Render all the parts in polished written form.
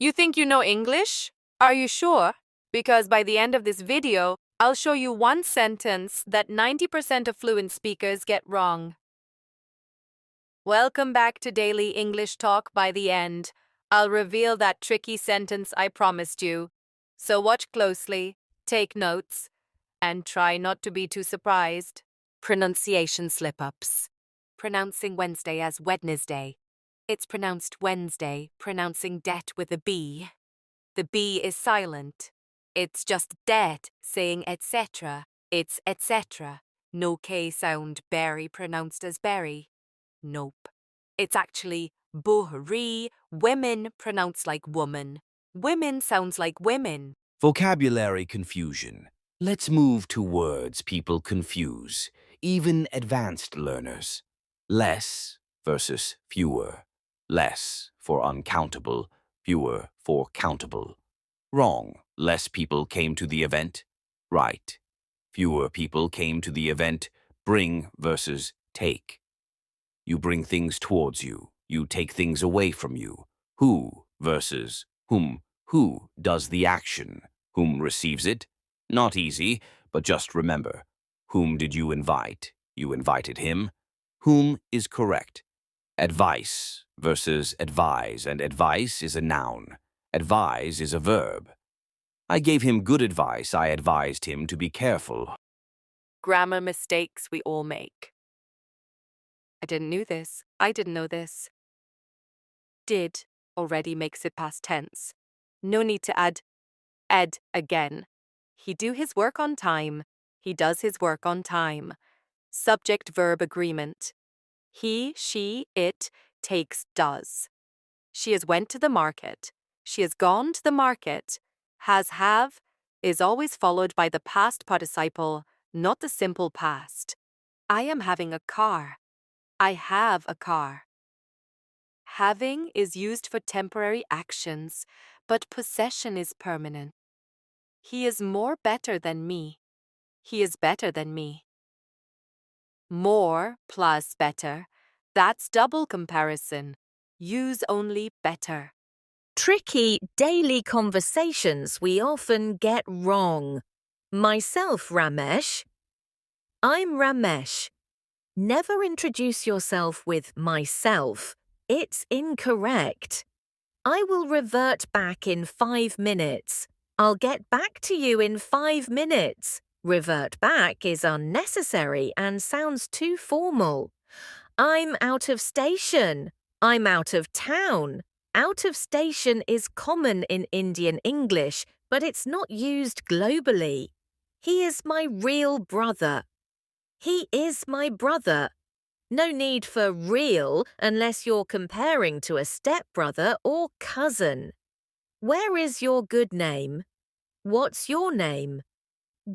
You think you know English? Are you sure? Because by the end of this video, I'll show you one sentence that 90% of fluent speakers get wrong. Welcome back to Daily English Talk. By the end, I'll reveal that tricky sentence I promised you. So watch closely, take notes, and try not to be too surprised. Pronunciation slip-ups. Pronouncing Wednesday as Wednesday. It's pronounced Wednesday, pronouncing det with a B. The B is silent. It's just det, saying etc. It's etc. No K sound, berry pronounced as berry. Nope. It's actually buhri, women pronounced like woman. Women sounds like women. Vocabulary confusion. Let's move to words people confuse, even advanced learners. Less versus fewer. Less for uncountable, fewer for countable. Wrong. Less people came to the event. Right. Fewer people came to the event. Bring versus take. You bring things towards you. You take things away from you. Who versus whom. Who does the action? Whom receives it? Not easy, but just remember. Whom did you invite? You invited him. Whom is correct. Advice versus advise, and advice is a noun. Advise is a verb. I gave him good advice. I advised him to be careful. Grammar mistakes we all make. I didn't know this. I didn't know this. Did already makes it past tense. No need to add ed again. He do his work on time. He does his work on time. Subject-verb agreement. He, she, it takes does. She has went to the market. She has gone to the market. Has have is always followed by the past participle, not the simple past. I am having a car. I have a car. Having is used for temporary actions, but possession is permanent. He is more better than me. He is better than me. More plus better, that's double comparison. Use only better. Tricky daily conversations we often get wrong. Myself, Ramesh. I'm Ramesh. Never introduce yourself with myself. It's incorrect. I will revert back in 5 minutes. I'll get back to you in 5 minutes. Revert back is unnecessary and sounds too formal. I'm out of station. I'm out of town. Out of station is common in Indian English, but it's not used globally. He is my real brother. He is my brother. No need for real unless you're comparing to a stepbrother or cousin. Where is your good name? What's your name?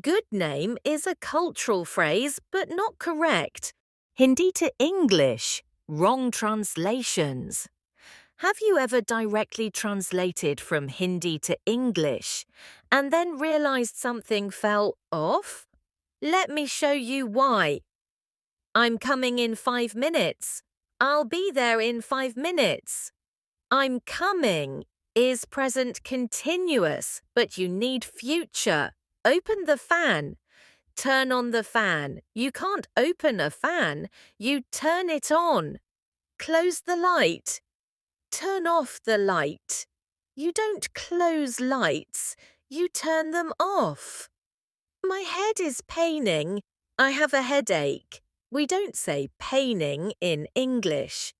Good name is a cultural phrase, but not correct. Hindi to English. Wrong translations. Have you ever directly translated from Hindi to English and then realized something fell off? Let me show you why. I'm coming in 5 minutes. I'll be there in 5 minutes. I'm coming is present continuous, but you need future. Open the fan. Turn on the fan. You can't open a fan. You turn it on. Close the light. Turn off the light. You don't close lights. You turn them off. My head is paining. I have a headache. We don't say paining in English.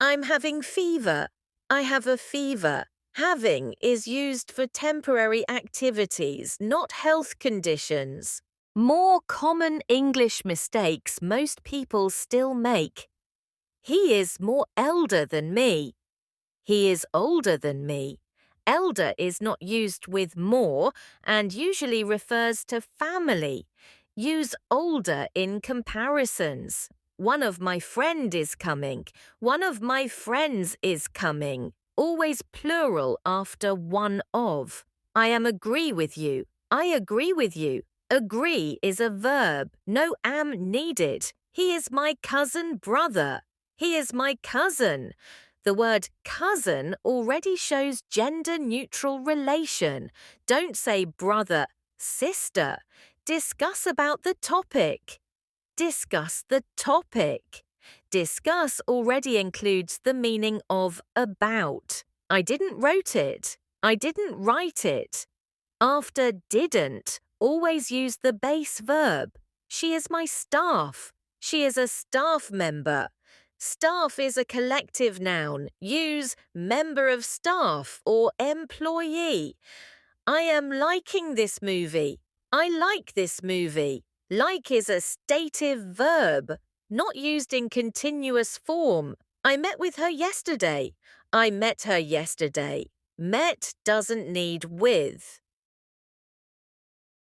I'm having fever. I have a fever. Having is used for temporary activities, not health conditions. More common English mistakes most people still make. He is more elder than me. He is older than me. Elder is not used with more and usually refers to family. Use older in comparisons. One of my friend is coming. One of my friends is coming. Always plural after one of. I am agree with you. I agree with you. Agree is a verb. No am needed. He is my cousin brother. He is my cousin. The word cousin already shows gender-neutral relation. Don't say brother, sister. Discuss about the topic. Discuss the topic. Discuss already includes the meaning of about. I didn't wrote it. I didn't write it. After didn't, always use the base verb. She is my staff. She is a staff member. Staff is a collective noun. Use member of staff or employee. I am liking this movie. I like this movie. Like is a stative verb, not used in continuous form. I met with her yesterday. I met her yesterday. Met doesn't need with.